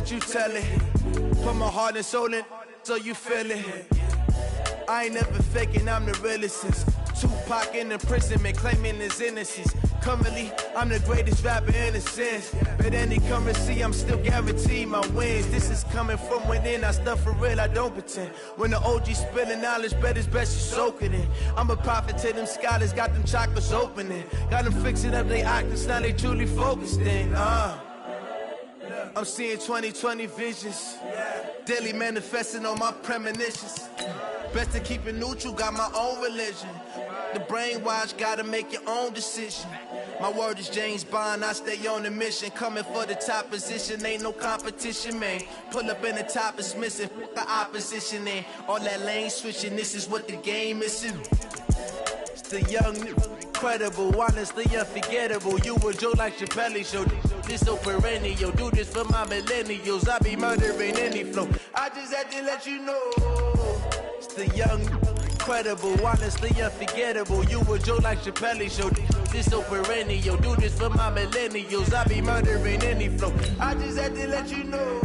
let you tell it. Put my heart and soul in so you feel it. I ain't never faking, I'm the realest since Tupac in imprisonment, claiming his innocence. Currently, I'm the greatest rapper in a sense. But any currency, I'm still guaranteed my wins. This is coming from within, I stuff for real, I don't pretend. When the OG spilling knowledge, bet it's best you soak it in. I'm a prophet to them scholars, got them chakras opening. Got them fixing up their octaves, now they truly focused in. I'm seeing 2020 visions. Daily manifesting on my premonitions. Best to keep it neutral, got my own religion. The brainwash, gotta make your own decision. My word is James Bond, I stay on the mission. Coming for the top position, ain't no competition, man. Pull up in the top is missing, the opposition in. All that lane switching, this is what the game is. It's the young, incredible, honestly unforgettable. You a Joe like Chappelle show. This so perennial, do this for my millennials. I be murdering any flow. I just had to let you know. It's the young, incredible, honestly unforgettable. You a Joe like Chappelle show. This so perennial, do this for my millennials. I be murdering any flow. I just had to let you know.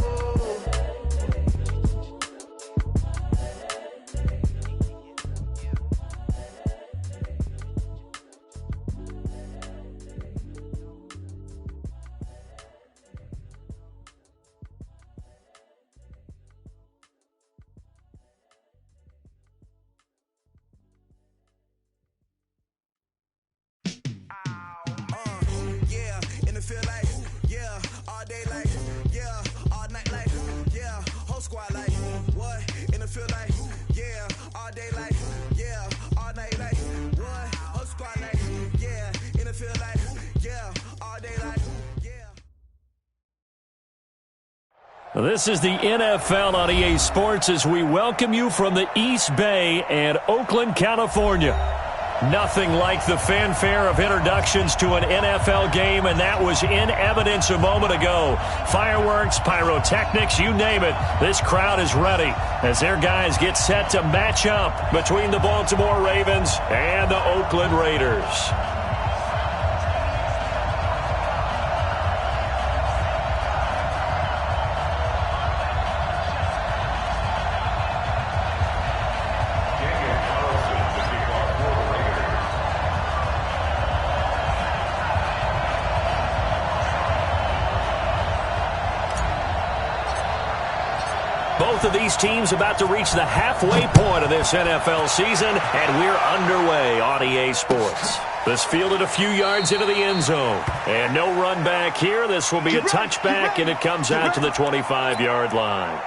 This is the NFL on EA Sports as we welcome you from the East Bay and Oakland, California. Nothing like the fanfare of introductions to an NFL game, and that was in evidence a moment ago. Fireworks, pyrotechnics, you name it. This crowd is ready as their guys get set to match up between the Baltimore Ravens and the Oakland Raiders. Both of these teams about to reach the halfway point of this NFL season, and we're underway on EA Sports. This fielded a few yards into the end zone. And no run back here. This will be a touchback, and it comes out to the 25-yard line.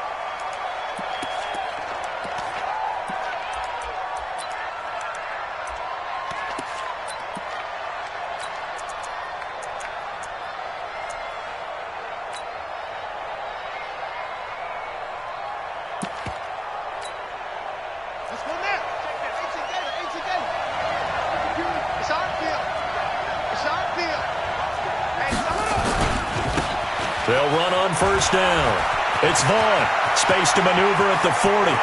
They'll run on first down. It's Vaughn. Space to maneuver at the 40.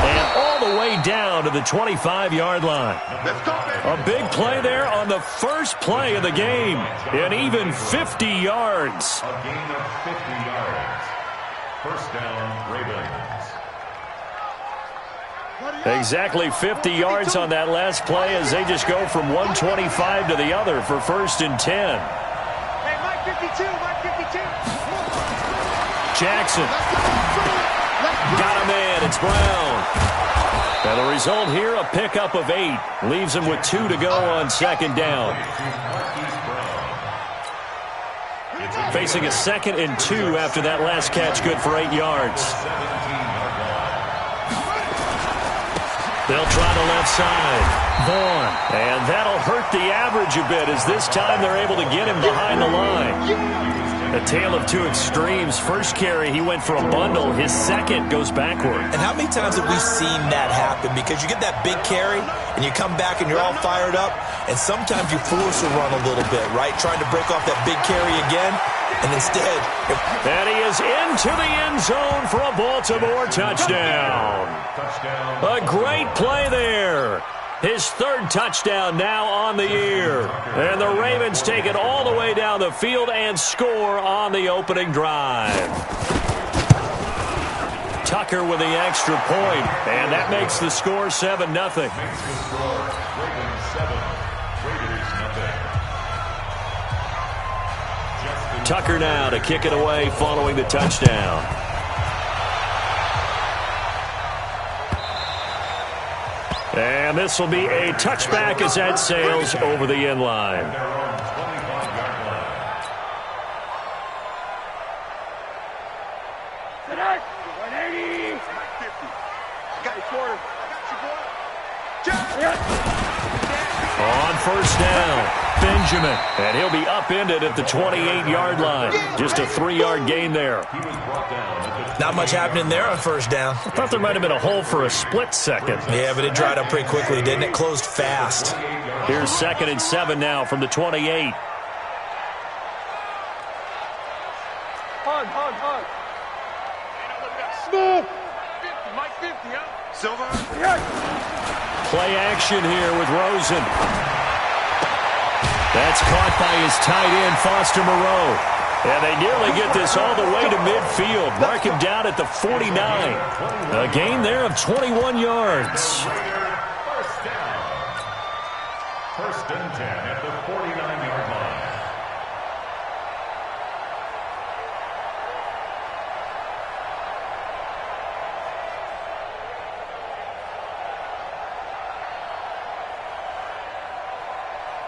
And all the way down to the 25-yard line. A big play there on the first play of the game. And even 50 yards. A gain of 50 yards. First down, Ravens. Exactly 50 yards on that last play as they just go from 125 to the other for first and 10. Jackson. Got him in. It's Brown. And the result here, a pickup of 8. Leaves him with 2 to go on second down. Facing a 2nd and 2 after that last catch, good for 8 yards. They'll try the left side. Vaughn. And that'll hurt the average a bit as this time they're able to get him behind the line. A tale of two extremes. First carry, he went for a bundle. His second goes backward. And how many times have we seen that happen? Because you get that big carry, and you come back, and you're all fired up, and sometimes you force a run a little bit, right? Trying to break off that big carry again, and instead... And he is into the end zone for a Baltimore touchdown. A great play there. His third touchdown now on the year. And the Ravens take it all the way down the field and score on the opening drive. Tucker with the extra point, and that makes the score 7-0. Makes the score Ravens 7, Raiders nothing. Tucker now to kick it away following the touchdown. And this will be a touchback as that sails over the end line. On first down, Benjamin. And he'll be upended at the 28-yard line. Just a 3-yard gain there. Not much happening there on first down. I thought there might have been a hole for a split second. Yeah, but it dried up pretty quickly, didn't it? Closed fast. Here's 2nd and 7 now from the 28. Hug. Smooth. 50, Mike 50, huh? Silver. Play action here with Rosen. That's caught by his tight end, Foster Moreau. And they nearly get this all the way to midfield. Mark him down at the 49. A gain there of 21 yards. First and 10 at the 49-yard line.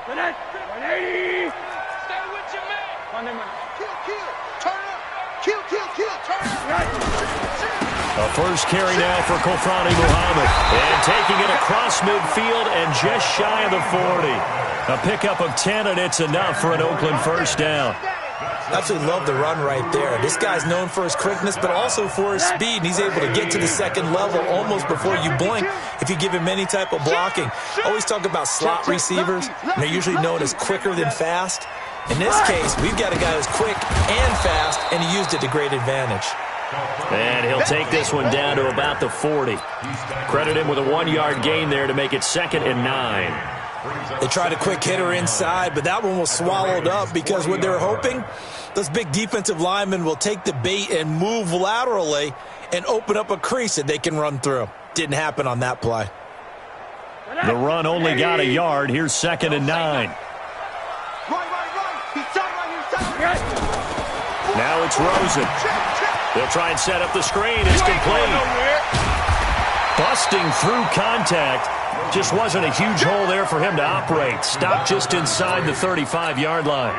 Connect. 180. Stay with your man. Kill. Turn up. Kill. Turn up. A first carry now for Kofrani Muhammad. And taking it across midfield and just shy of the 40. A pickup of 10, and it's enough for an Oakland first down. Absolutely love the run right there. This guy's known for his quickness, but also for his speed. And he's able to get to the second level almost before you blink if you give him any type of blocking. Always talk about slot receivers, and they're usually known as quicker than fast. In this case, we've got a guy who's quick and fast, and he used it to great advantage. And he'll take this one down to about the 40. Credit him with a 1-yard gain there to make it 2nd and 9. They tried a quick hitter inside, but that one was swallowed up because what they're hoping, those big defensive linemen will take the bait and move laterally and open up a crease that they can run through. Didn't happen on that play. The run only got a yard. Here's 2nd and 9. Now it's Rosen. They'll try and set up the screen. It's complete. Busting through contact. Just wasn't a huge hole there for him to operate. Stopped just inside the 35-yard line.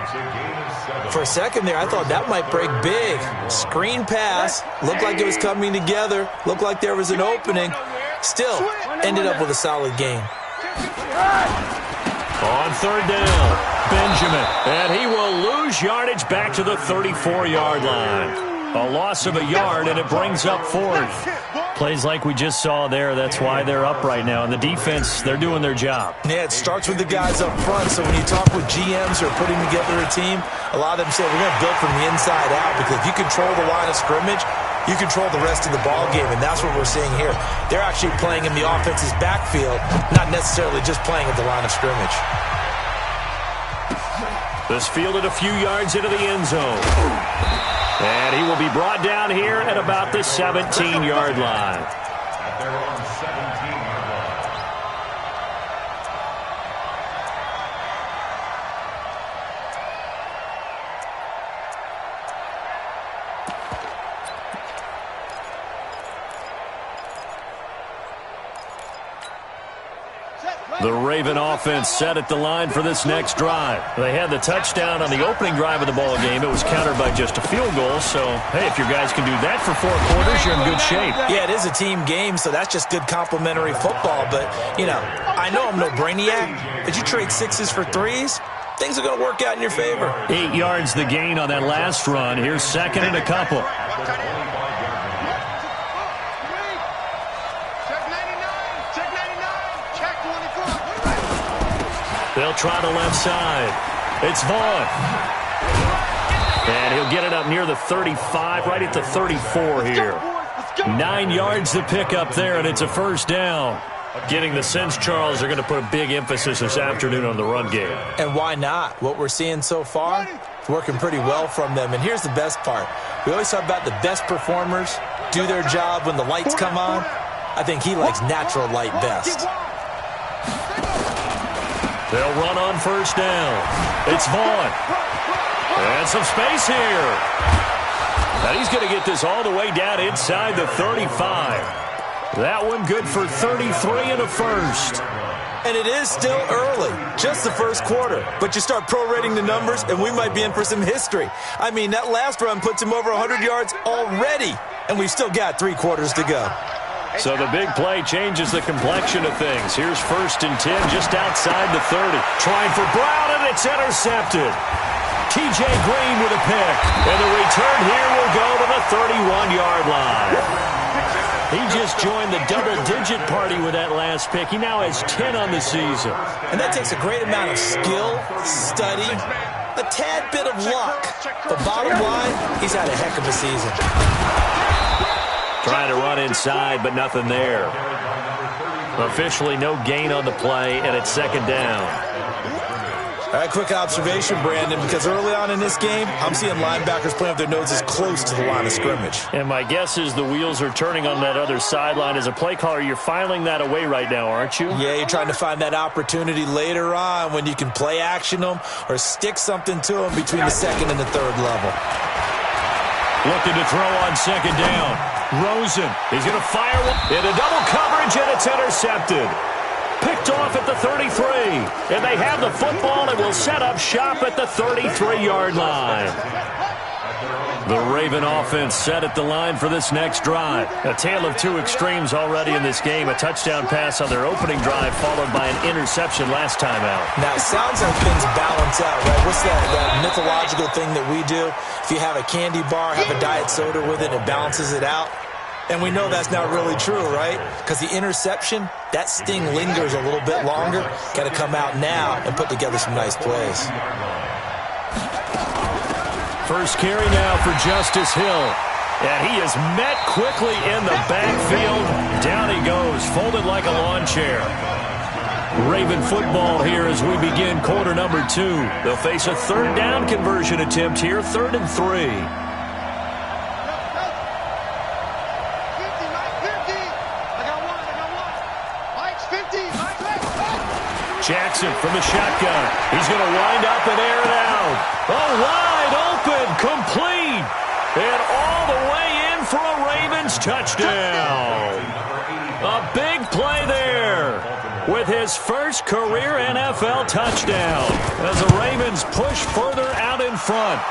For a second there, I thought that might break big. Screen pass. Looked like it was coming together. Looked like there was an opening. Still, ended up with a solid gain. On 3rd down, Benjamin. And he will lose yardage back to the 34-yard line. A loss of a yard, and it brings up 4th. Plays like we just saw there. That's why they're up right now. And the defense, they're doing their job. Yeah, it starts with the guys up front. So when you talk with GMs who are putting together a team, a lot of them say we're going to build from the inside out, because if you control the line of scrimmage, you control the rest of the ball game, and that's what we're seeing here. They're actually playing in the offense's backfield, not necessarily just playing at the line of scrimmage. This fielded a few yards into the end zone. And he will be brought down here at about the 17-yard line. At their own 17-yard line. The Raven offense set at the line for this next drive. They had the touchdown on the opening drive of the ball game. It was countered by just a field goal. So, hey, if your guys can do that for 4 quarters, you're in good shape. Yeah, it is a team game, so that's just good complementary football. But, you know, I know I'm no brainiac, but you trade 6s for 3s, things are going to work out in your favor. 8 yards the gain on that last run. Here's 2nd and a couple. They'll try the left side. It's Vaughn. And he'll get it up near the 35, right at the 34 here. 9 yards to pick up there, and it's a first down. Getting the sense, Charles, they're going to put a big emphasis this afternoon on the run game. And why not? What we're seeing so far, it's working pretty well from them. And here's the best part. We always talk about the best performers do their job when the lights come on. I think he likes natural light best. They'll run on first down. It's Vaughn. And some space here. Now he's going to get this all the way down inside the 35. That one good for 33 and a first. And it is still early, just the first quarter. But you start prorating the numbers, and we might be in for some history. I mean, that last run puts him over 100 yards already, and we've still got 3 quarters to go. So the big play changes the complexion of things. Here's 1st and 10 just outside the 30. Trying for Brown, and it's intercepted. T.J. Green with a pick. And the return here will go to the 31-yard line. He just joined the double-digit party with that last pick. He now has 10 on the season. And that takes a great amount of skill, study, a tad bit of luck. But bottom line, he's had a heck of a season. Trying to run inside, but nothing there. Officially no gain on the play, and it's 2nd down. All right, quick observation, Brandon, because early on in this game, I'm seeing linebackers playing with their noses close to the line of scrimmage. And my guess is the wheels are turning on that other sideline. As a play caller, you're filing that away right now, aren't you? Yeah, you're trying to find that opportunity later on when you can play action them or stick something to them between the 2nd and the 3rd level. Looking to throw on 2nd down. Rosen, he's going to fire into double coverage, and it's intercepted. Picked off at the 33, and they have the football and will set up shop at the 33-yard line. The Raven offense set at the line for this next drive. A tale of 2 extremes already in this game. A touchdown pass on their opening drive followed by an interception last time out. Now, it sounds like things balance out, right? What's that mythological thing that we do? If you have a candy bar, have a diet soda with it, it balances it out. And we know that's not really true, right? Because the interception, that sting lingers a little bit longer. Got to come out now and put together some nice plays. First carry now for Justice Hill. And he is met quickly in the backfield. Down he goes, folded like a lawn chair. Raven football here as we begin quarter number 2. They'll face a 3rd down conversion attempt here, 3rd and 3. Jackson from the shotgun. He's going to wind up and air it out. Oh, wide open, complete. And all the way in for a Ravens touchdown. A big play there with his first career NFL touchdown as the Ravens push further out in front.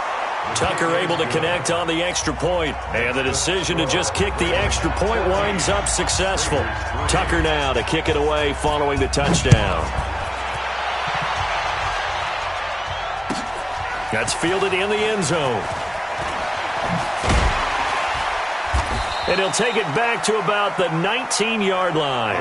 Tucker able to connect on the extra point, and the decision to just kick the extra point winds up successful. Tucker now to kick it away following the touchdown. That's fielded in the end zone. And he'll take it back to about the 19-yard line.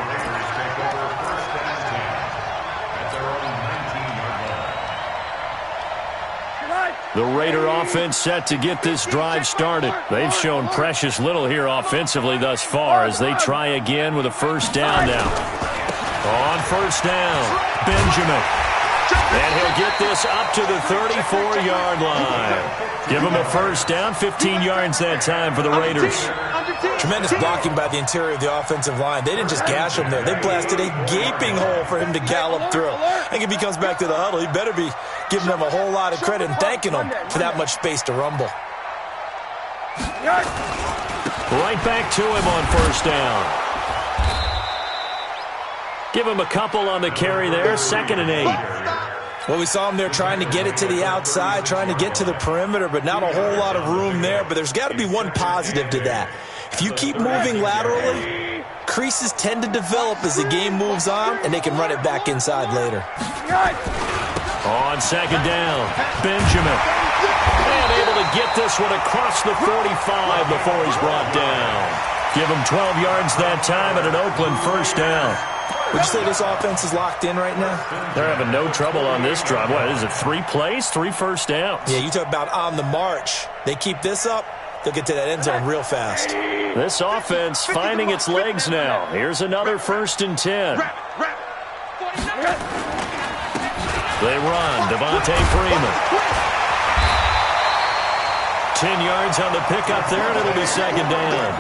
The Raider offense set to get this drive started. They've shown precious little here offensively thus far as they try again with a 1st down now. On 1st down, Benjamin. And he'll get this up to the 34-yard line. Give him a 1st down, 15 yards that time for the Raiders. Tremendous blocking by the interior of the offensive line. They didn't just gash him there. They blasted a gaping hole for him to gallop through. I think if he comes back to the huddle, he better be giving them a whole lot of credit and thanking them for that much space to rumble. Right back to him on 1st down. Give him a couple on the carry there, 2nd and 8. Well, we saw him there trying to get it to the outside, trying to get to the perimeter, but not a whole lot of room there. But there's got to be one positive to that. If you keep moving laterally, creases tend to develop as the game moves on, and they can run it back inside later. On 2nd down, Benjamin. And able to get this one across the 45 before he's brought down. Give him 12 yards that time at an Oakland 1st down. Would you say this offense is locked in right now? They're having no trouble on this drive. What is it, 3 plays, 3 first downs? Yeah, you talk about on the march. They keep this up, they'll get to that end zone real fast. This offense finding its legs now. Here's another 1st and 10. They run. Devontae Freeman. 10 yards on the pickup there, and it'll be 2nd down.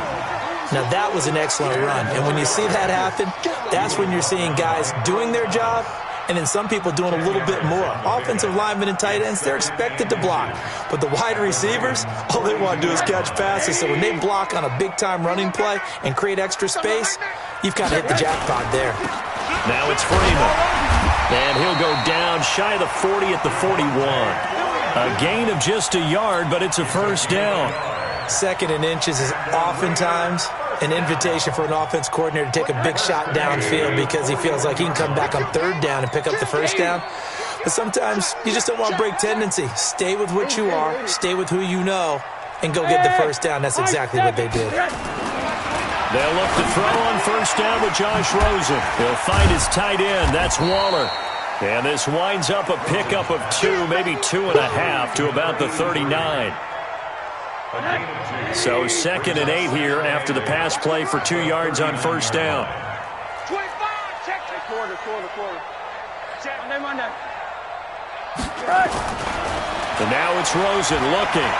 Now, that was an excellent run. And when you see that happen, that's when you're seeing guys doing their job and then some people doing a little bit more. Offensive linemen and tight ends, they're expected to block. But the wide receivers, all they want to do is catch passes. So when they block on a big-time running play and create extra space, you've kind of hit the jackpot there. Now it's Freeman. And he'll go down shy of the 40 at the 41. A gain of just a yard, but it's a 1st down. 2nd and inches is oftentimes an invitation for an offense coordinator to take a big shot downfield because he feels like he can come back on 3rd down and pick up the 1st down. But sometimes you just don't want to break tendency. Stay with what you are, stay with who you know, and go get the 1st down. That's exactly what they did. They'll look to throw on 1st down with Josh Rosen. He'll find his tight end. That's Waller. And this winds up a pickup of 2, maybe 2.5 to about the 39. So 2nd and 8 here after the pass play for 2 yards on 1st down. 25, check it. Quarter. Check, Monday. And now it's Rosen looking.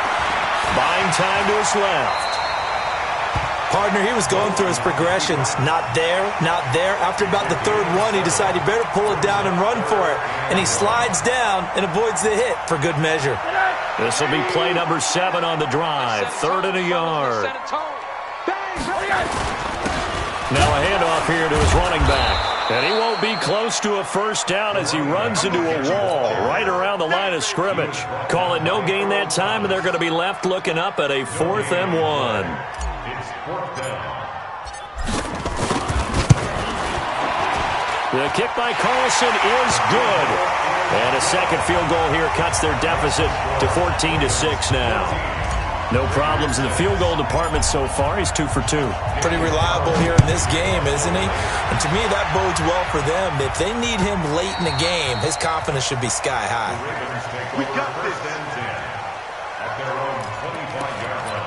Buying time to his left. Partner, he was going through his progressions. Not there, not there. After about the 3rd one, he decided he better pull it down and run for it. And he slides down and avoids the hit for good measure. This will be play number 7 on the drive. 3rd and a yard. Now a handoff here to his running back. And he won't be close to a 1st down as he runs into a wall right around the line of scrimmage. Call it no gain that time, and they're going to be left looking up at a 4th and 1. It's 4th down. The kick by Carlson is good. And a 2nd field goal here cuts their deficit to 14-6 now. No problems in the field goal department so far. He's 2 for 2. Pretty reliable here in this game, isn't he? And to me, that bodes well for them. If they need him late in the game, his confidence should be sky high. We got this. At their own 25-yard line.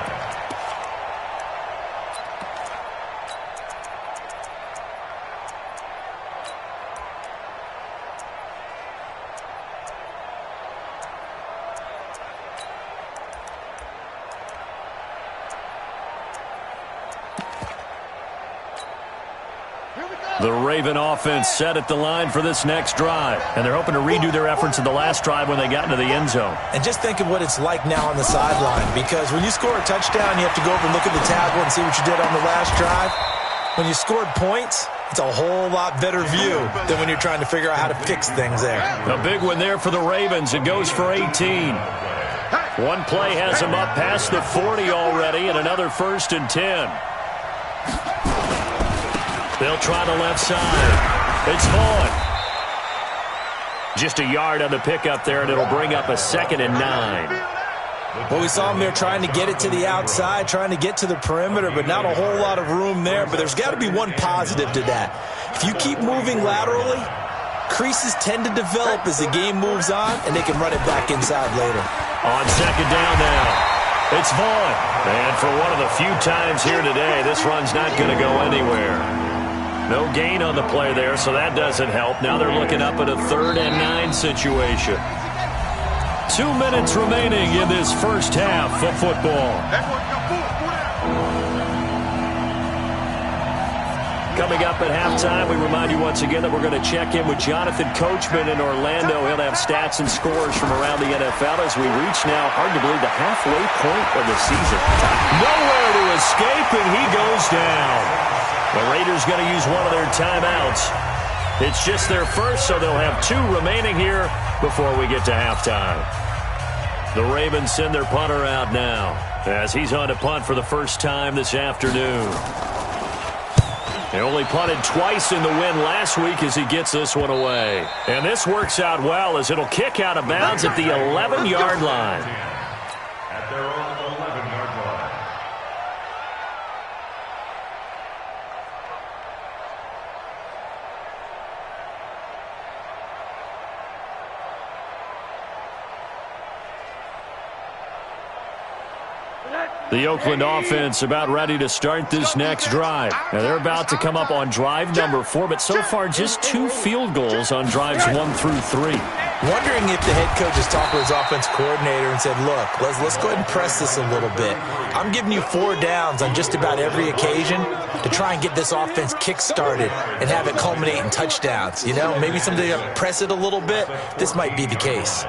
The Raven offense set at the line for this next drive. And they're hoping to redo their efforts in the last drive when they got into the end zone. And just think of what it's like now on the sideline. Because when you score a touchdown, you have to go over and look at the tablet and see what you did on the last drive. When you scored points, it's a whole lot better view than when you're trying to figure out how to fix things there. A big one there for the Ravens. It goes for 18. One play has them up past the 40 already, and another 1st and 10. They'll try the left side. It's Vaughn. Just a yard on the pickup there, and it'll bring up a 2nd and 9. Well, we saw him there trying to get it to the outside, trying to get to the perimeter, but not a whole lot of room there. But there's got to be one positive to that. If you keep moving laterally, creases tend to develop as the game moves on, and they can run it back inside later. On 2nd down now. It's Vaughn. And for one of the few times here today, this run's not going to go anywhere. No gain on the play there, so that doesn't help. Now they're looking up at a 3rd and 9 situation. 2 minutes remaining in this first half of football. Coming up at halftime, we remind you once again that we're going to check in with Jonathan Coachman in Orlando. He'll have stats and scores from around the NFL as we reach now, hard to believe, the halfway point of the season. Nowhere to escape, and he goes down. The Raiders going to use one of their timeouts. It's just their first, so they'll have 2 remaining here before we get to halftime. The Ravens send their punter out now as he's on to punt for the first time this afternoon. He only punted twice in the win last week as he gets this one away. And this works out well as it'll kick out of bounds at the 11-yard line. At their own 11-yard line. The Oakland offense about ready to start this next drive. Now they're about to come up on drive number 4, but so far just 2 field goals on drives 1 through 3. Wondering if the head coach has talked to his offense coordinator and said, look, let's go ahead and press this a little bit. I'm giving you 4 downs on just about every occasion to try and get this offense kick-started and have it culminate in touchdowns. You know, maybe someday to press it a little bit. This might be the case.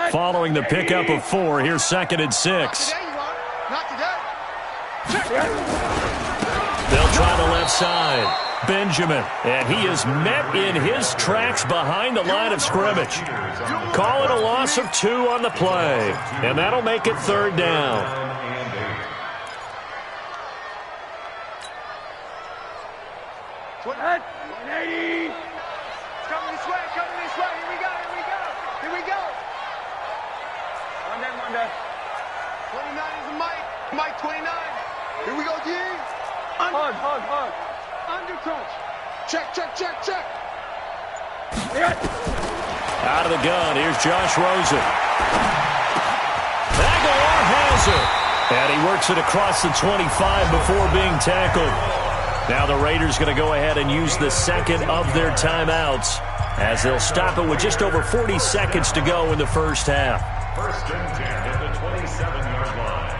Following the pickup of 4, here's 2nd and 6. They'll try the left side. Benjamin, and he is met in his tracks behind the line of scrimmage. Call it a loss of 2 on the play, and that'll make it 3rd down. Coming this way, coming this way. Here we go, here we go, here we go. Monday. 29 is the Mike 29. Here we go, G. Hard. Under crunch. Check. Out of the gun, here's Josh Rosen. Aguilar has it. And he works it across the 25 before being tackled. Now the Raiders going to go ahead and use the second of their timeouts as they'll stop it with just over 40 seconds to go in the first half. 1st and 10 at the 27-yard line.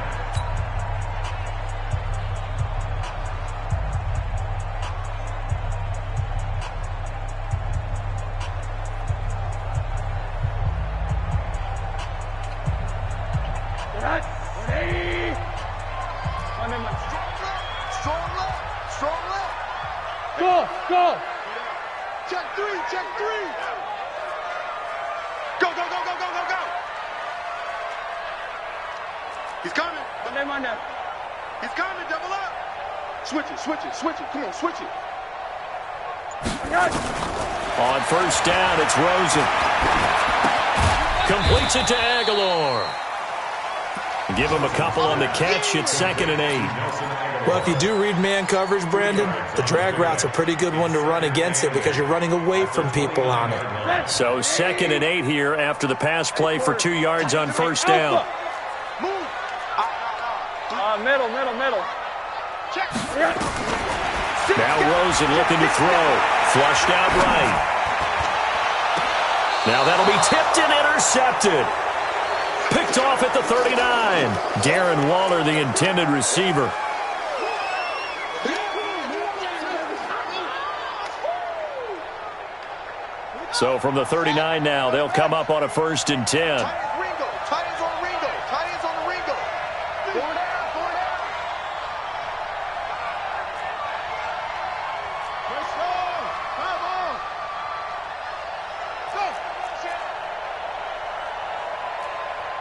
Strong left. Go. Check 3. Go. He's coming. Monday. He's coming. Double up. Switch it. Come on, switch it. On 1st down, it's Rosen. Completes it to Aguilar. Give him a couple on the catch. It's 2nd and 8. Well, if you do read man coverage, Brandon, the drag route's a pretty good one to run against it because you're running away from people on it. So 2nd and 8 here after the pass play for 2 yards on 1st down. Middle. Check. Now Rosen looking to throw. Flushed out right. Now that'll be tipped and intercepted. Picked off at the 39. Darren Waller, the intended receiver. So from the 39 now, they'll come up on a 1st and 10. Tight ends on the Ringo. Going down. Press on. Come on. Go.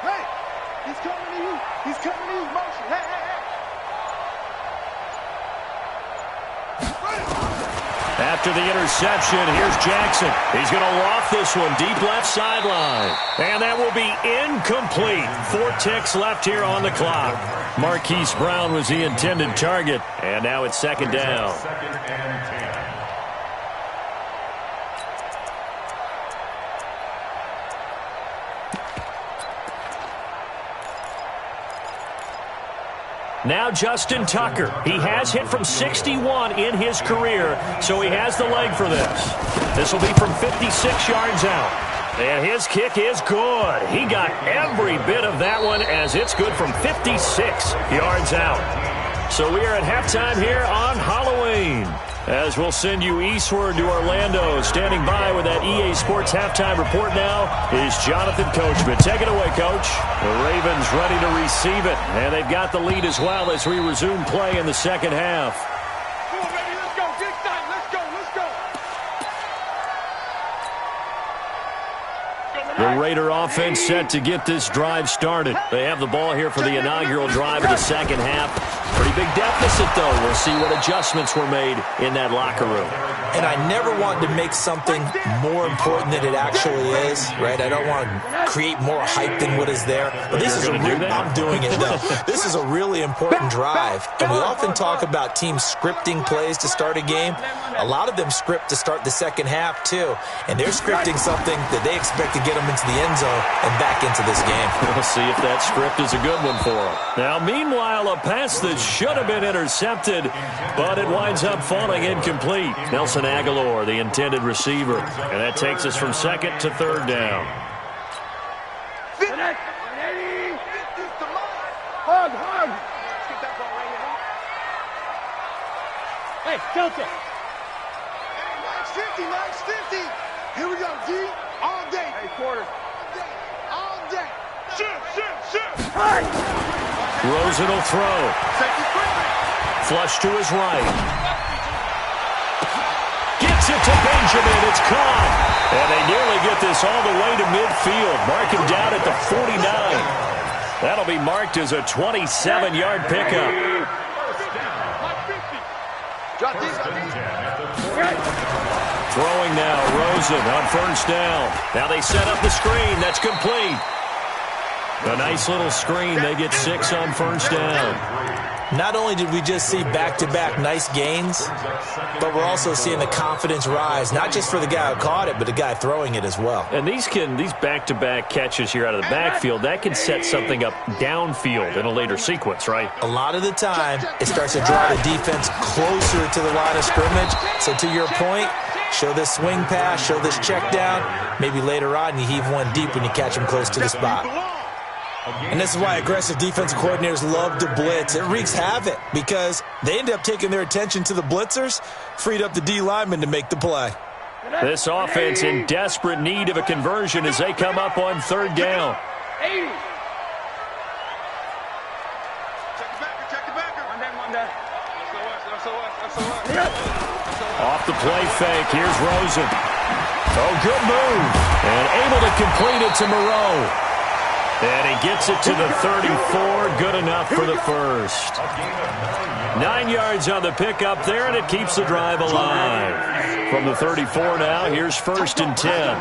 Hey, he's coming to you. Motion. Hey. After the interception, here's Jackson. He's going to loft this one deep left sideline. And that will be incomplete. 4 ticks left here on the clock. Marquise Brown was the intended target. And now it's 2nd down. 2nd and 10. Now Justin Tucker. He has hit from 61 in his career, so he has the leg for this. This will be from 56 yards out. And his kick is good. He got every bit of that one as it's good from 56 yards out. So we are at halftime here on Halloween. As we'll send you eastward to Orlando. Standing by with that EA Sports halftime report now is Jonathan Coachman. Take it away, Coach. The Ravens ready to receive it, and they've got the lead as well as we resume play in the second half. Come on, baby, let's go. Get excited. Let's go. The Raider offense set to get this drive started. They have the ball here for the inaugural drive of the second half. Pretty big deficit, though. We'll see what adjustments were made in that locker room. And I never want to make something more important than it actually is, right? I don't want to create more hype than what is there. But this is I'm doing it, though. This is a really important drive. And we often talk about teams scripting plays to start a game. A lot of them script to start the second half, too. And they're scripting something that they expect to get them into the end zone and back into this game. We'll see if that script is a good one for him. Now, meanwhile, a pass that should have been intercepted, but it winds up falling incomplete. Nelson Aguilar, the intended receiver. And that takes us from second to third down. Hug, hug. Get that ball right here. Hey, tilt it. Hey, Max 50. Here we go, G. All day. Hey, quarter. All day. Shoot. Hey. Rosen will throw. Flush to his right. Gets it to Benjamin. It's caught. And they nearly get this all the way to midfield. Mark him down at the 49. That'll be marked as a 27-yard pickup. Throwing now, Rosen on first down. Now they set up the screen. That's complete. A nice little screen. They get 6 on first down. Not only did we just see back-to-back nice gains, but we're also seeing the confidence rise, not just for the guy who caught it, but the guy throwing it as well. And these back-to-back catches here out of the backfield, that can set something up downfield in a later sequence, right? A lot of the time, it starts to draw the defense closer to the line of scrimmage. So to your point, show this swing pass, show this check down. Maybe later on you heave one deep when you catch them close to the spot. And this is why aggressive defensive coordinators love to blitz. It wreaks havoc because they end up taking their attention to the blitzers, freed up the D lineman to make the play. This offense in desperate need of a conversion as they come up on third down. Off the play fake, here's Rosen. Oh, good move. And able to complete it to Moreau. And he gets it to the 34. Good enough for the first. 9 yards on the pickup there, and it keeps the drive alive. From the 34 now, here's first and 10.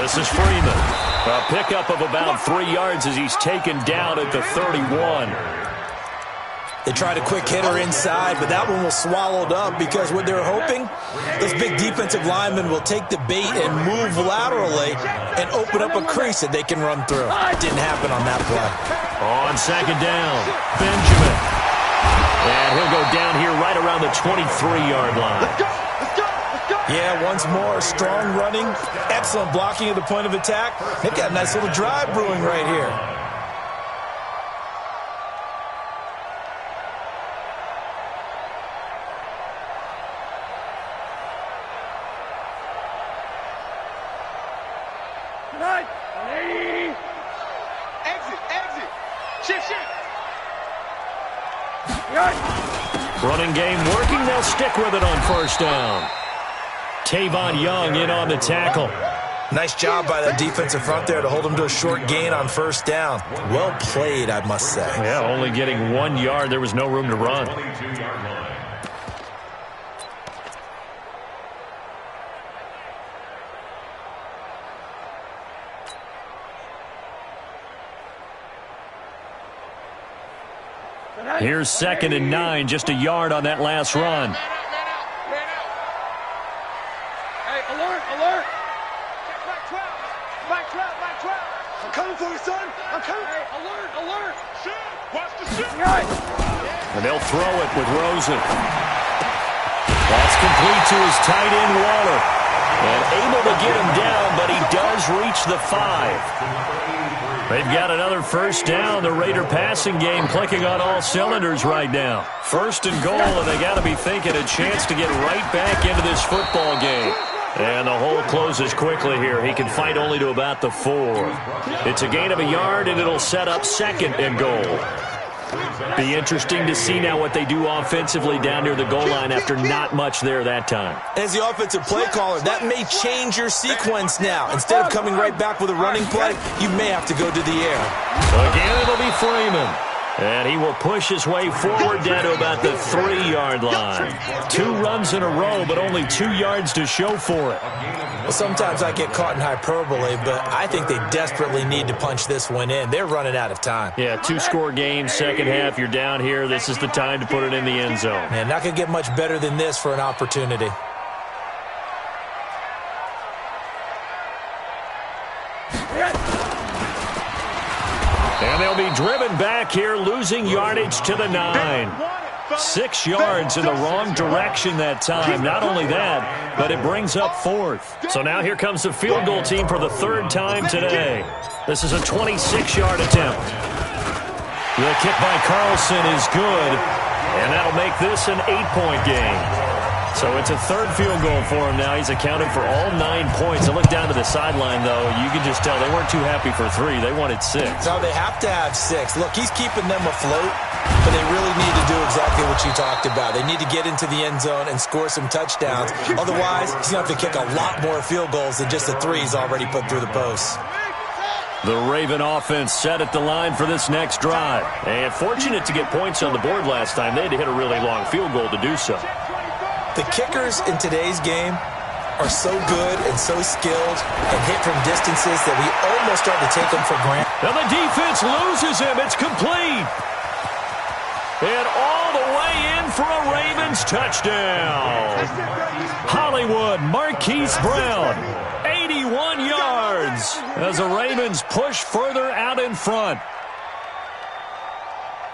This is Freeman. A pickup of about 3 yards as he's taken down at the 31. They tried a quick hitter inside, but that one was swallowed up because what they're hoping, this big defensive lineman will take the bait and move laterally and open up a crease that they can run through. It didn't happen on that play. On second down, Benjamin. And he'll go down here right around the 23-yard line. Yeah, once more, strong running, excellent blocking at the point of attack. They've got a nice little drive brewing right here. Running game working. They'll stick with it on first down. Tavon Young in on the tackle. Nice job by that defensive front there to hold him to a short gain on first down. Well played, I must say. Yeah, only getting 1 yard. There was no room to run. Here's second and 9, just a yard on that last run. Hey, alert. Back 12. I'm coming for you, son. I'm coming. Hey, alert. Shoot. Watch the shoot. And they'll throw it with Rosen. That's complete to his tight end, Waller. And able to get him down, but he does reach the 5. They've got another first down. The Raider passing game clicking on all cylinders right now. First and goal, and they got to be thinking a chance to get right back into this football game. And the hole closes quickly here. He can fight only to about the 4. It's a gain of a yard, and it'll set up second and goal. Be interesting to see now what they do offensively down near the goal line after not much there that time. As the offensive play caller, that may change your sequence now. Instead of coming right back with a running play, you may have to go to the air. So again, it'll be Freeman. And he will push his way forward down to about the 3-yard line. 2 runs in a row, but only 2 yards to show for it. Well, sometimes I get caught in hyperbole, but I think they desperately need to punch this one in. They're running out of time. Yeah, 2-score game, second half, you're down here. This is the time to put it in the end zone. Man, not going to get much better than this for an opportunity. And they'll be driven back here, losing yardage to the 9. 6 yards in the wrong direction that time. Not only that, but it brings up 4th. So now here comes the field goal team for the 3rd time today. This is a 26-yard attempt. The kick by Carlson is good, and that'll make this an 8-point game. So it's a 3rd field goal for him now. He's accounted for all 9 points. I look down to the sideline, though. You can just tell they weren't too happy for 3. They wanted 6. No, they have to have 6. Look, he's keeping them afloat, but they really need to do exactly what you talked about. They need to get into the end zone and score some touchdowns. Otherwise, he's going to have to kick a lot more field goals than just the 3 he's already put through the posts. The Raven offense set at the line for this next drive. And fortunate to get points on the board last time. They had to hit a really long field goal to do so. The kickers in today's game are so good and so skilled and hit from distances that we almost start to take them for granted. And the defense loses him. It's complete. And all the way in for a Ravens touchdown. Hollywood Marquise Brown, 81 yards as the Ravens push further out in front.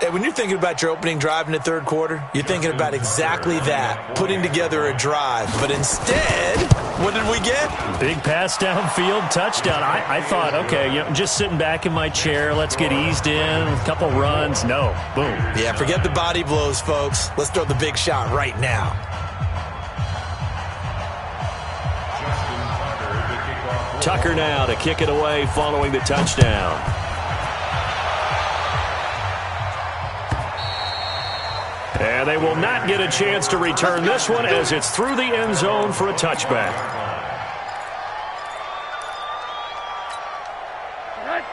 And when you're thinking about your opening drive in the 3rd quarter, you're thinking about exactly that, putting together a drive. But instead, what did we get? Big pass downfield, touchdown. I thought, okay, just sitting back in my chair, let's get eased in, a couple runs. No, boom. Yeah, forget the body blows, folks. Let's throw the big shot right now. Tucker now to kick it away following the touchdown. And they will not get a chance to return this one as it's through the end zone for a touchback.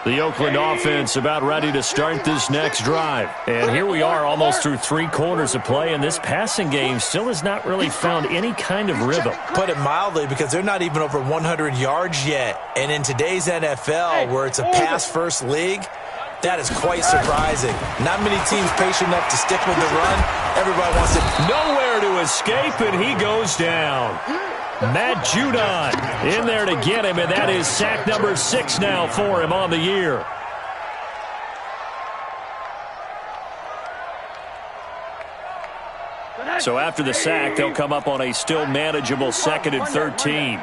The Oakland offense about ready to start this next drive. And here we are almost through 3 quarters of play, and this passing game still has not really found any kind of rhythm. Put it mildly, because they're not even over 100 yards yet. And in today's NFL, where it's a pass-first league, that is quite surprising. Not many teams patient enough to stick with the run. Everybody wants it. Nowhere to escape, and he goes down. Matt Judon in there to get him, and that is sack number 6 now for him on the year. So after the sack, they'll come up on a still manageable 2nd and 13.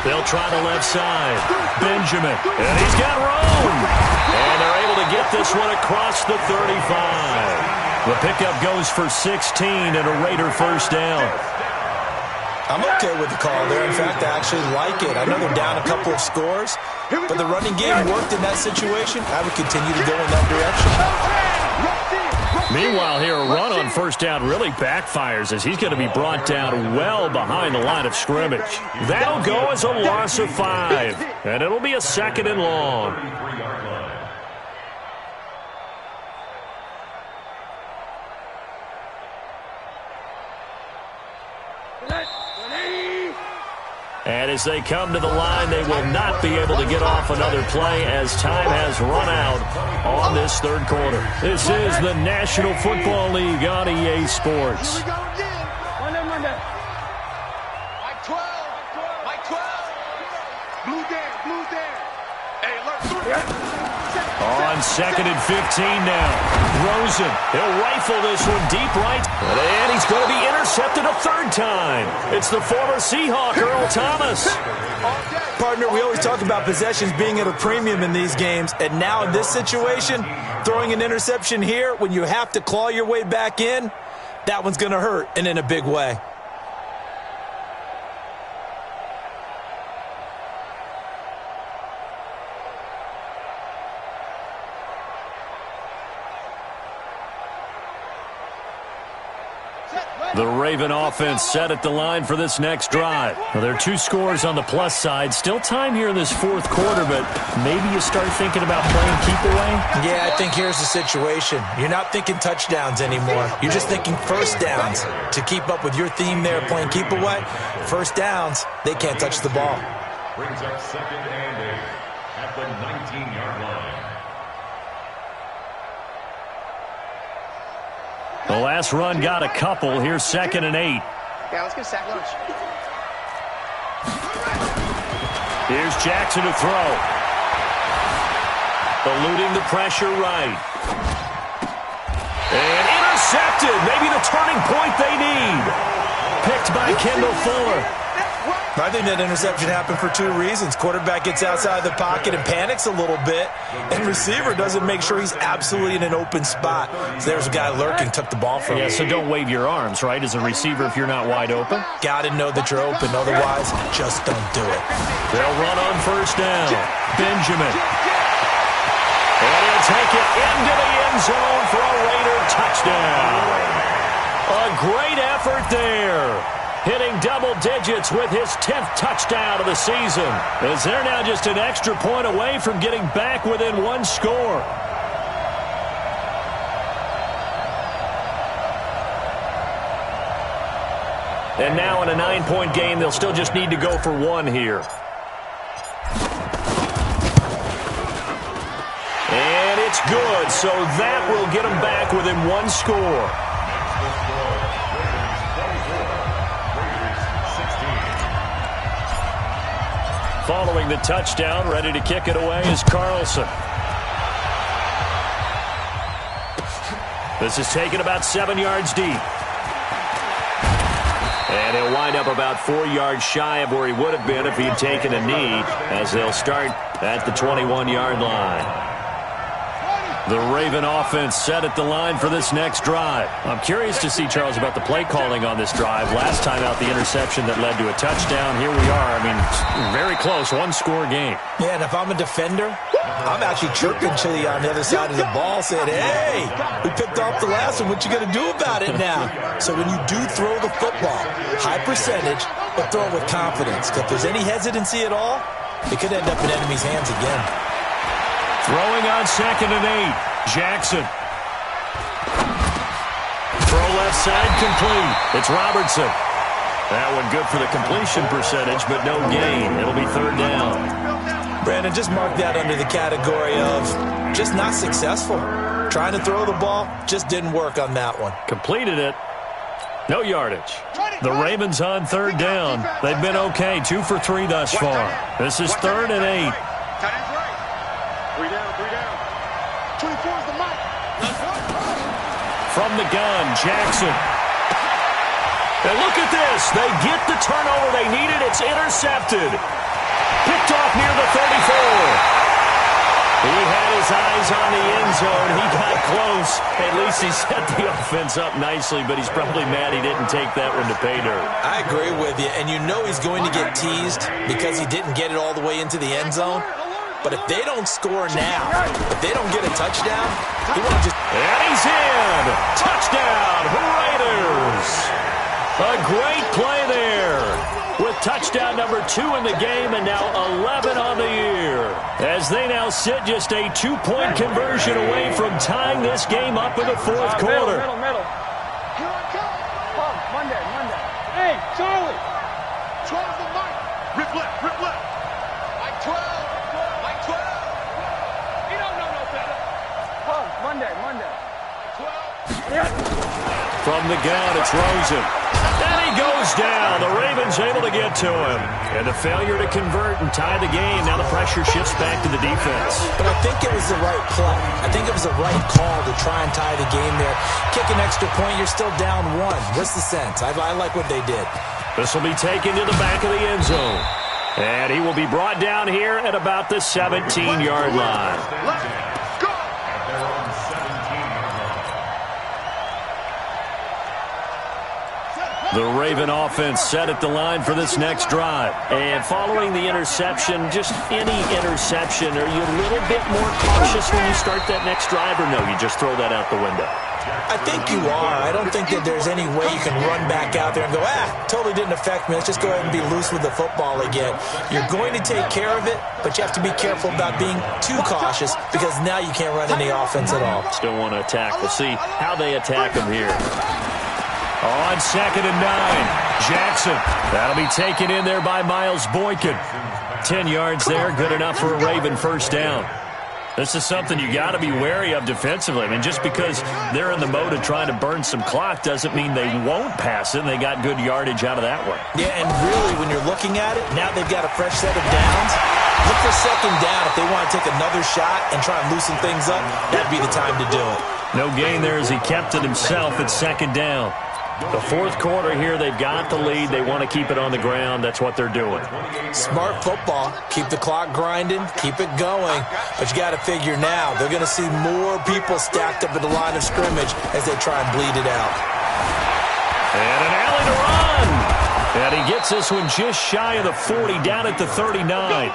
They'll try the left side. Benjamin. And he's got room. And they're able to get this one across the 35. The pickup goes for 16 and a Raider first down. I'm okay with the call there. In fact, I actually like it. I know they're down a couple of scores, but the running game worked in that situation. I would continue to go in that direction. Meanwhile, here, a run on first down really backfires as he's going to be brought down well behind the line of scrimmage. That'll go as a loss of 5, and it'll be a 2nd and long. And as they come to the line, they will not be able to get off another play as time has run out on this 3rd quarter. This is the National Football League on EA Sports. On 2nd and 15 now. Rosen, he'll rifle this one deep right. And he's going to be intercepted a 3rd time. It's the former Seahawk, Earl Thomas. Partner, we always talk about possessions being at a premium in these games. And now in this situation, throwing an interception here when you have to claw your way back in, that one's going to hurt, and in a big way. The Raven offense set at the line for this next drive. Well, there are 2 scores on the plus side. Still time here in this 4th quarter, but maybe you start thinking about playing keep away? Yeah, I think here's the situation. You're not thinking touchdowns anymore. You're just thinking first downs. To keep up with your theme there, playing keep away, first downs, they can't touch the ball. Brings up 2nd and 8 at the 19-yard line. The last run got a couple. Here's 2nd and 8. Yeah, let's get sack lunch. Here's Jackson to throw. Eluding the pressure right. And intercepted. Maybe the turning point they need. Picked by Kendall Fuller. I think that interception happened for two reasons. Quarterback gets outside the pocket and panics a little bit, and receiver doesn't make sure he's absolutely in an open spot. So there's a guy lurking, took the ball from him. Yeah, so don't wave your arms, right, as a receiver if you're not wide open. Got to know that you're open. Otherwise, just don't do it. They'll run on first down. Benjamin. And he'll take it into the end zone for a Raider touchdown. A great effort there. Hitting double digits with his 10th touchdown of the season, as they're now just an extra point away from getting back within one score. And now in a 9-point game, they'll still just need to go for one here. And it's good, so that will get them back within one score. Following the touchdown, ready to kick it away is Carlson. This is taken about 7 yards deep. And he'll wind up about 4 yards shy of where he would have been if he had taken a knee, as they'll start at the 21-yard line. The Raven offense set at the line for this next drive. I'm curious to see, Charles, about the play calling on this drive. Last time out, the interception that led to a touchdown. Here we are. I mean, very close, one-score game. Yeah, and if I'm a defender, I'm actually chirping Chili on the other side of the ball, saying, hey, we picked off the last one. What you going to do about it now? So when you do throw the football, high percentage, but throw it with confidence. If there's any hesitancy at all, it could end up in enemy's hands again. Throwing on 2nd and 8. Jackson. Throw left side complete. It's Robertson. That one good for the completion percentage, but no gain. It'll be 3rd down. Brandon, just mark that under the category of just not successful. Trying to throw the ball, just didn't work on that one. Completed it. No yardage. The Ravens on 3rd down. They've been okay. 2 for 3 thus far. This is 3rd and 8. 3 down, 3 down. 24 is the mic. From the gun, Jackson. And look at this. They get the turnover they needed. It's intercepted. Picked off near the 34. He had his eyes on the end zone. He got close. At least he set the offense up nicely, but he's probably mad he didn't take that one to pay dirt. I agree with you, and you know he's going to get teased because he didn't get it all the way into the end zone. But if they don't score now, if they don't get a touchdown, he won't just... And he's in! Touchdown, Raiders! A great play there, with touchdown number 2 in the game and now 11 on the year. As they now sit just a 2-point conversion away from tying this game up in the 4th quarter. Middle. Here I come. Monday. Hey, Charlie. 12 the mic. Rip left. Like 12. You don't know no better. Monday. 12. From the gun, it's Rosen. And he goes down. The Ravens able to get to him. And the failure to convert and tie the game. Now the pressure shifts back to the defense. But I think it was the right play. I think it was the right call to try and tie the game there. Kick an extra point, you're still down 1. What's the sense? I like what they did. This will be taken to the back of the end zone. And he will be brought down here at about the 17-yard line. The Raven offense set at the line for this next drive. And following the interception, just any interception, are you a little bit more cautious when you start that next drive, or no, you just throw that out the window? I think you are. I don't think that there's any way you can run back out there and go, totally didn't affect me. Let's just go ahead and be loose with the football again. You're going to take care of it, but you have to be careful about being too cautious because now you can't run any offense at all. Still want to attack. We'll see how they attack him here. On 2nd and 9, Jackson. That'll be taken in there by Miles Boykin. 10 yards there, good enough for a Raven first down. This is something you got to be wary of defensively. I mean, just because they're in the mode of trying to burn some clock doesn't mean they won't pass it, and they got good yardage out of that one. Yeah, and really, when you're looking at it, now they've got a fresh set of downs. Look for second down. If they want to take another shot and try and loosen things up, that'd be the time to do it. No gain there as he kept it himself at second down. The fourth quarter here, they've got the lead. They want to keep it on the ground. That's what they're doing. Smart football. Keep the clock grinding. Keep it going. But you got to figure now, they're going to see more people stacked up at the line of scrimmage as they try and bleed it out. And an alley to run. And he gets this one just shy of the 40, down at the 39.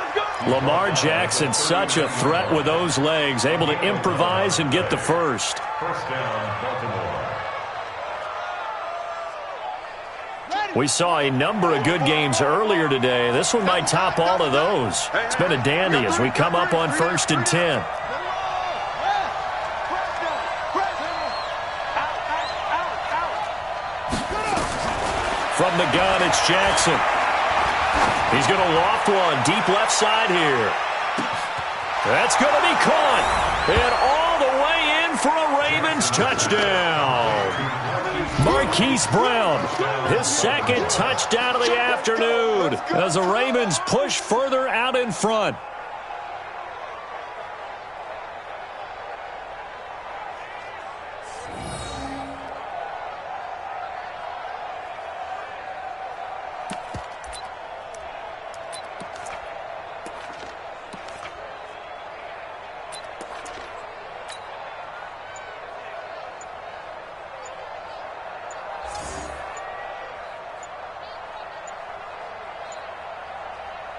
Lamar Jackson, such a threat with those legs, able to improvise and get the first. First down, Baltimore. We saw a number of good games earlier today. This one might top all of those. It's been a dandy as we come up on 1st and 10. From the gun, it's Jackson. He's going to loft one deep left side here. That's going to be caught. And all the way in for a Ravens touchdown. Marquise Brown, his second touchdown of the afternoon as the Ravens push further out in front.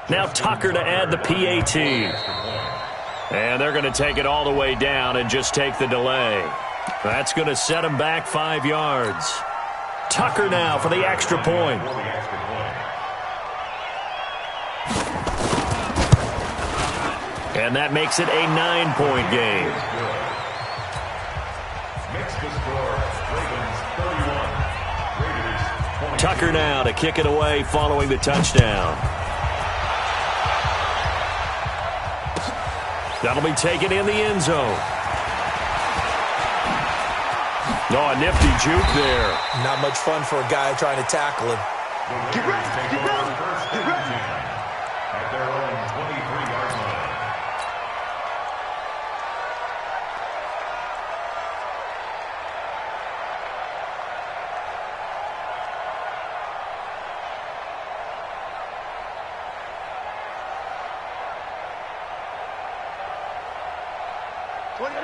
Now Tucker to add the PAT. And they're going to take it all the way down and just take the delay. That's going to set them back 5 yards. Tucker now for the extra point. And that makes it a 9-point game. Makes the score Ravens 31. Raiders 20. Tucker now to kick it away following the touchdown. That'll be taken in the end zone. Oh, a nifty juke there. Not much fun for a guy trying to tackle him. Get ready, get ready, get ready. At their own 23-yard line.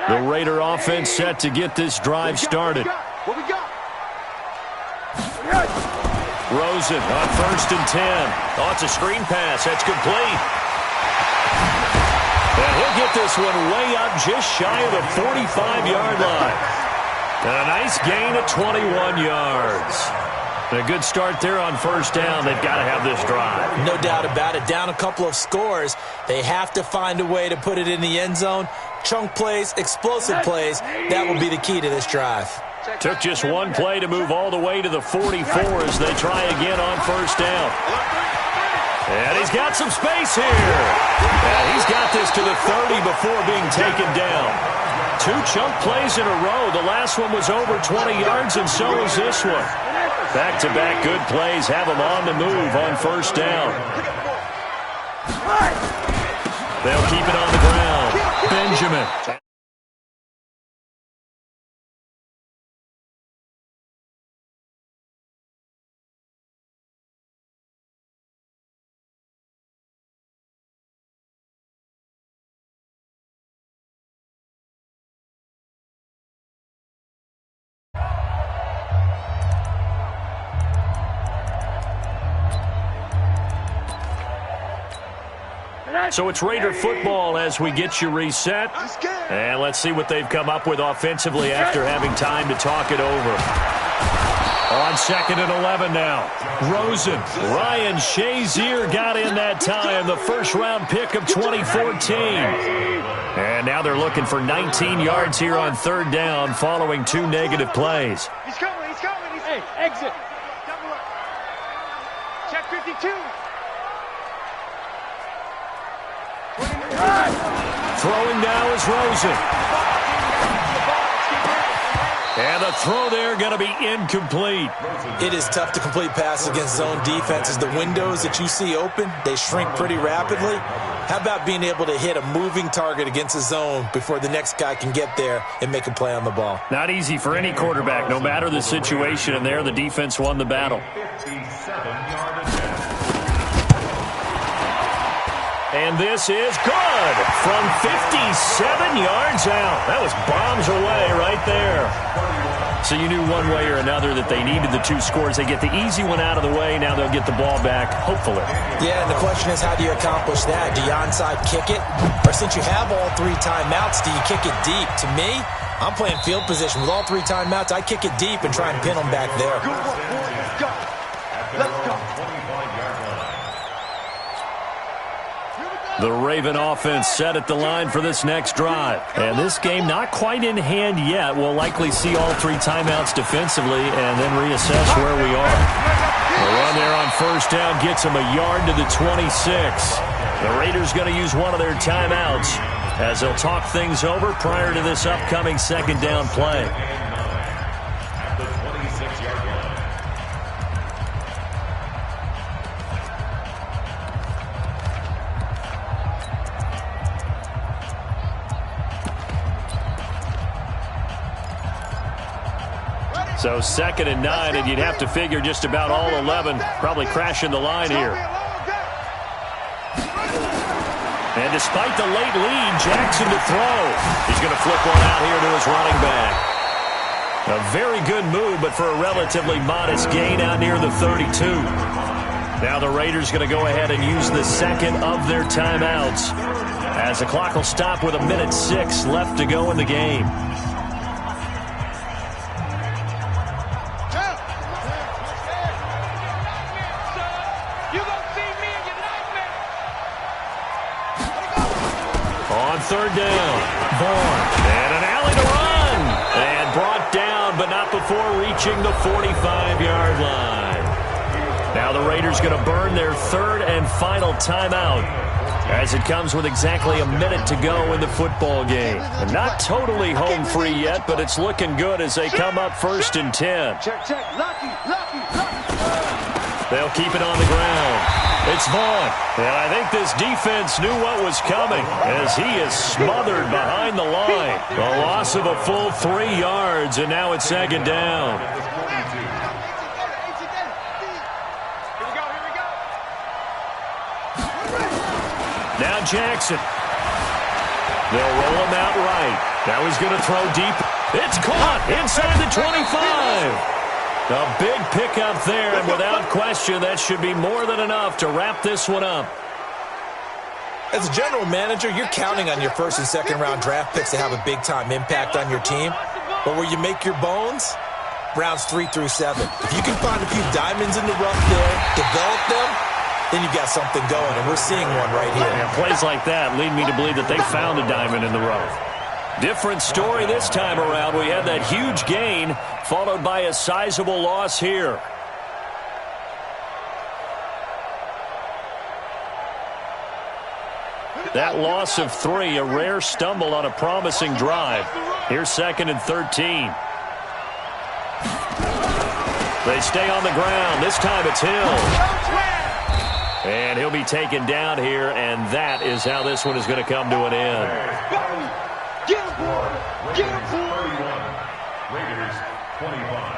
The Raider offense set to get this drive started. What we got? Rosen on 1st and 10. Oh, it's a screen pass. That's complete. And he'll get this one way up just shy of the 45-yard line. And a nice gain of 21 yards. And a good start there on 1st down. They've got to have this drive. No doubt about it. Down a couple of scores. They have to find a way to put it in the end zone. Chunk plays, explosive plays. That will be the key to this drive. Took just one play to move all the way to the 44 as they try again on 1st down. And he's got some space here. And he's got this to the 30 before being taken down. 2 chunk plays in a row. The last one was over 20 yards, and so is this one. Back-to-back good plays have them on the move on 1st down. They'll keep it on the ground. Benjamin. So it's Raider football as we get you reset. And let's see what they've come up with offensively after having time to talk it over. On 2nd and 11 now. Rosen. Ryan Shazier got in that time. The first-round pick of 2014. And now they're looking for 19 yards here on 3rd down following 2 negative plays. He's coming, he's coming. Hey, exit. Double up. Check 52. Throwing now is Rosen. And the throw there going to be incomplete. It is tough to complete passes against zone defenses. The windows that you see open, they shrink pretty rapidly. How about being able to hit a moving target against a zone before the next guy can get there and make a play on the ball? Not easy for any quarterback, no matter the situation. And there, the defense won the battle. And this is good from 57 yards out. That was bombs away right there. So you knew one way or another that they needed the 2 scores. They get the easy one out of the way. Now they'll get the ball back, hopefully. Yeah, and the question is, how do you accomplish that? Do you onside kick it? Or since you have all 3 timeouts, do you kick it deep? To me, I'm playing field position. With all 3 timeouts, I kick it deep and try and pin them back there. Good work, boys. Let's go. Let's go. The Raven offense set at the line for this next drive. And this game not quite in hand yet. We'll likely see all 3 timeouts defensively and then reassess where we are. The run there on first down gets them a yard to the 26. The Raiders going to use one of their timeouts as they'll talk things over prior to this upcoming second down play. So 2nd and 9, and you'd have to figure just about all 11 probably crashing the line here. And despite the late lead, Jackson to throw. He's going to flip one out here to his running back. A very good move, but for a relatively modest gain out near the 32. Now the Raiders going to go ahead and use the second of their timeouts as the clock will stop with 1:06 left to go in the game. Third down. Vaughn. And an alley to run. And brought down, but not before reaching the 45-yard line. Now the Raiders going to burn their 3rd and final timeout as it comes with exactly a minute to go in the football game. And not totally home free yet, but it's looking good as they come up 1st and 10. Check. Lucky. They'll keep it on the ground. It's Vaughn, and I think this defense knew what was coming as he is smothered behind the line. A loss of a full 3 yards, and now it's 2nd down. Here we go. Now Jackson. They'll roll him out right. Now he's going to throw deep. It's caught inside the 25. A big pickup there, and without question, that should be more than enough to wrap this one up. As a general manager, you're counting on your 1st and 2nd round draft picks to have a big-time impact on your team. But where you make your bones, rounds 3 through 7. If you can find a few diamonds in the rough there, develop them, then you've got something going, and we're seeing one right here. Yeah, plays like that lead me to believe that they found a diamond in the rough. Different story this time around. We had that huge gain followed by a sizable loss here. That loss of 3, a rare stumble on a promising drive. Here's 2nd and 13. They stay on the ground. This time it's Hill. And he'll be taken down here, and that is how this one is going to come to an end. Get him. Raiders 25.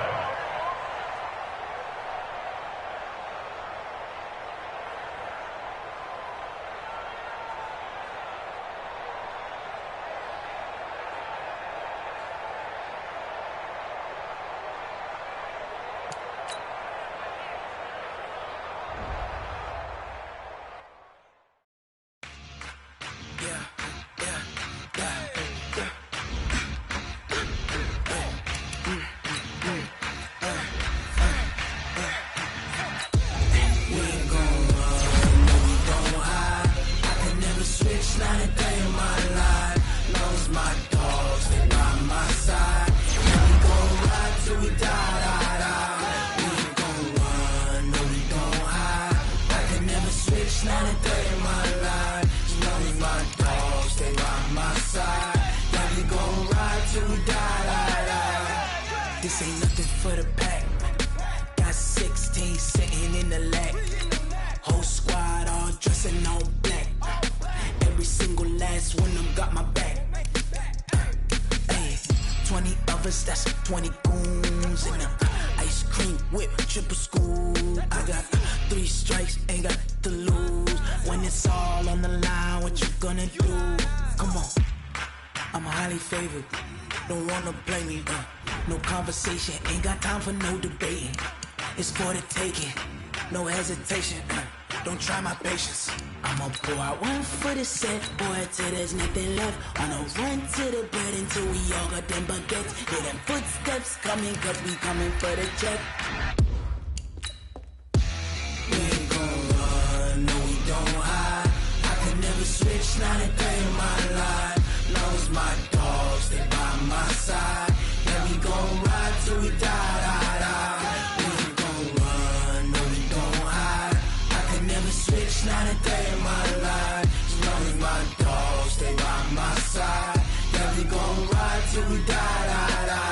This ain't nothing for the pack. Got 16 sitting in the lag. Whole squad all dressing all black. Every single last one of them got my back. 20 of us, that's 20 goons in them. Ice cream whip, triple school. I got 3 strikes, ain't got to lose. When it's all on the line, what you gonna do? Come on, I'm highly favored. Don't wanna blame me, no conversation, ain't got time for no debating. It's for the taking, no hesitation. Don't try my patience. I'ma pour out one for the set, boy, till there's nothing left. On a run to the bread until we all got them baguettes. Hear them footsteps coming, cause we coming for the check. We ain't gon' run, no we don't hide. I could never switch, not a day in my life. Long as my dogs, they by my side. Yeah, we gon' ride till we die, die, die. We ain't gon' run, no we don't hide. I could never switch, not a day in my life. As long as my dogs stay by my side. Yeah, we gon' ride till we die, die, die.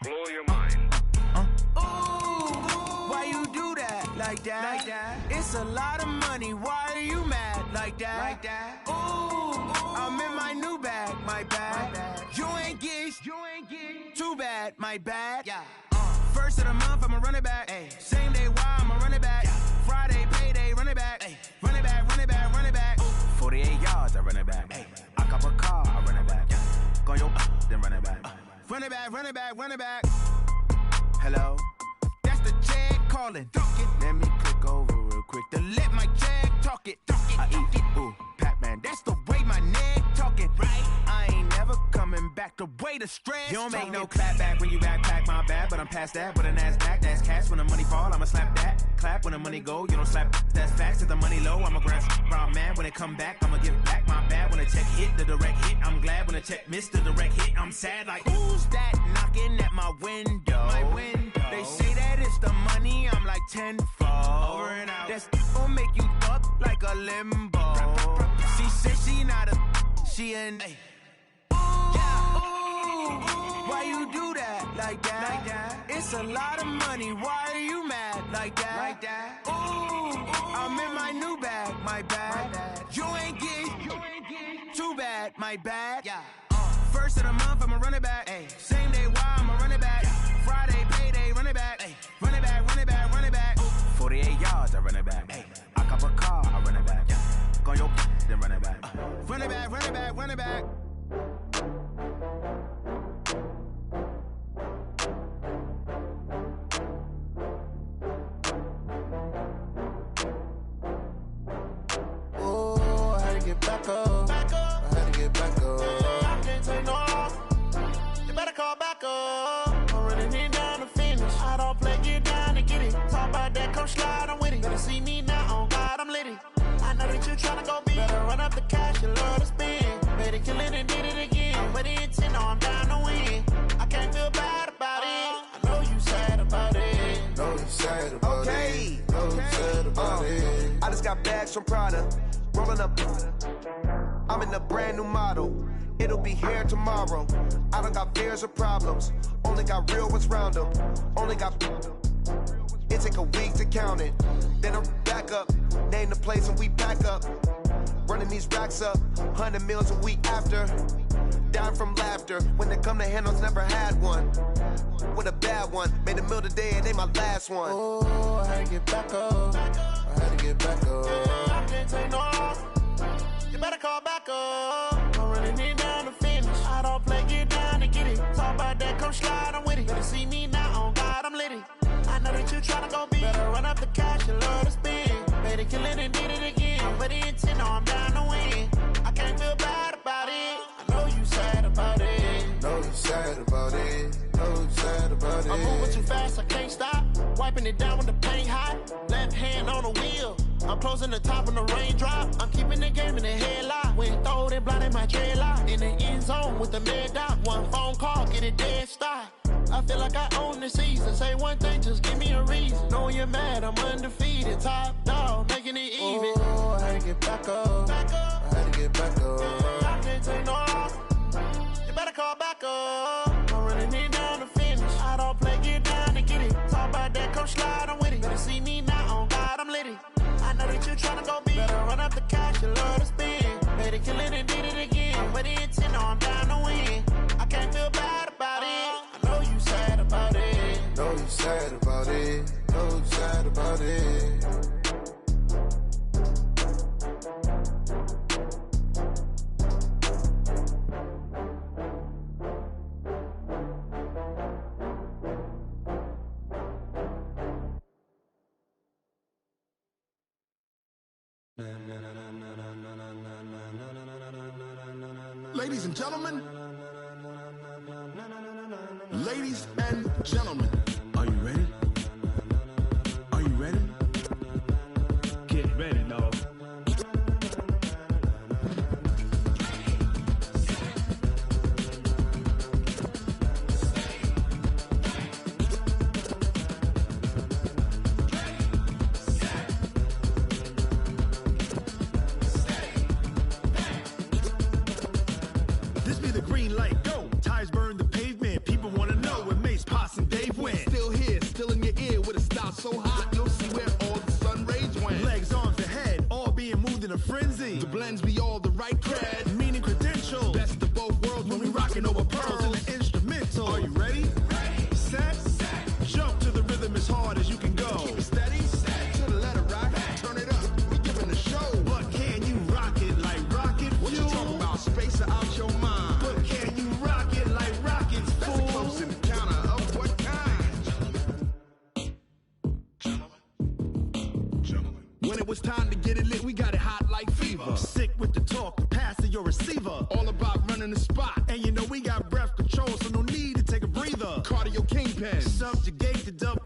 Blow your mind. Why you do that? Like that? It's a lot of money. Why are you mad? Like that? Ooh, I'm in my new bag. My bad. You ain't get. Too bad. My bad. Yeah. First of the month, I'ma run it back. Ay. Same day, why I'ma run it back. Yeah. Friday, payday, run it back. Ay. Run it back, run it back, run it back. 48 yards, I run it back. Ay. I cop a car, I run it back. Yeah. Go your then run it back. Run it back, run it back, run it back. Hello? That's the jag calling. Let me click over real quick to let my jag talk it. I eat it, ooh, Pac-Man. That's the way my neck talking. Right? I ain't never coming back the way the stress. You don't make no clap back when you backpack, my bad. But I'm past that with a NASDAQ. That's cash when the money fall, I'ma slap that. Clap when the money go, you don't slap. That's facts. If the money low, I'ma grab brown man. When it come back, I'ma give back my bad. When the check hit, the direct hit, I'm glad. When the check missed the direct hit, I'm sad. Like, who's that knocking at my window? My window. They say that it's the money, I'm like tenfold. Over and out. That's gon' make you up like a limbo. She said she not a, she an. Ooh, yeah. Ooh, why you do that? Like that? It's a lot of money. Why are you mad? Like that? Ooh, I'm in my new bag. My bad. You ain't get. Too bad. My bad. Yeah. First of the month, I'ma run it back. Ay. Same day, why I'ma run it back. Friday, payday, run it back. Ay. Run it back, run it back, run it back. 48 yards, I run it back. Ay. I cop a car, I run it back. Go your then run it back. Run it back, run it back, run it back. Oh, I had to get back up. I had to get back up. I can't take no loss. You better call back up. I'm running it down to finish. I don't play, get down to get it. Talk about that, come slide, I'm with it. Better see me now, on God, I'm litty. I know that you tryna go big. Better run up the cash, you love to spend. Better kill it and did it again. I'm with the intent, no, I'm down to win. I can't feel bad about it. I know you sad about it. Know you sad about it. Know you sad about it. I just got bags from Prada. Rolling up. I'm in a brand new model. It'll be here tomorrow. I don't got fears or problems. Only got real ones round them. Only got. It take a week to count it. Then I'm back up. Name the place and we pack up. Running these racks up. 100 meals a week after. Down from laughter. When they come to handles, never had one. With a bad one. Made a meal today and ain't my last one. Oh, I had to get back up. I had to get back up. I can't take no loss. You better call back up. I'm running it down to finish. I don't play, get down to get it. Talk about that, come slide, I'm with it. Better see me now, on God, I'm litty. I know that you tryna go big. Better run up the cash, you love to spend. Better kill it and did it again. I'm with the intent, no, I'm down to win. I can't feel bad about it. I know you sad about it. Know you sad about it. Know you sad about it. I'm moving too fast, I can't stop. wiping it down when the paint hot. Left hand on the wheel. I'm closing the top when the raindrop. I'm keeping the game in the headlock. When throwed it, blind in my dreadlock. In the end zone with the mad dot. One phone call, get it dead stop. I feel like I own the season. Say one thing, just give me a reason. Knowing you're mad, I'm undefeated. Top dog, making it even. Oh, I had to get back up. I had to get back up. I can't take no off. You better call back up. I'm running it down to finish. I don't play, get down to get it. Talk about that, come slide, I'm with it. Better see me now, on God, I'm litty. I know that you tryna go big. Better run up the cash, you love to spend. Better kill it and did it again. With the intent, no, I'm down to win. I can't feel bad about it. I know you sad about it. Know you sad about it. Know you sad about it. Ladies and gentlemen, ladies and gentlemen, are you ready? Are you ready? Get ready, dog. This be the green light, go. Tires burn the pavement. People want to know where Mace, Potts, and Dave went. Still here, still in your ear with a style so hot, you'll see where all the sun rays went. Legs, arms, and head, all being moved in a frenzy. The blends be all the right cred, meaning credentials. Best of both worlds when we rocking over pearls in the instrumental. Are you ready? Ready. Set. Jump to the rhythm as hard as you can go. Keep it steady. To the letter rock. Turn it up. We giving the show. But can you rock it like rocket fuel? What you talking about? Space out your mind. But can you rock it like rockets, fool? That's a close encounter of what kind? Gentlemen. When it was time to get it lit, we got it hot like fever. Sick with the talk, the pass to your receiver. All about running the spot. And you know we got breath control, so no need to take a breather. Cardio kingpin. Subjugate the dub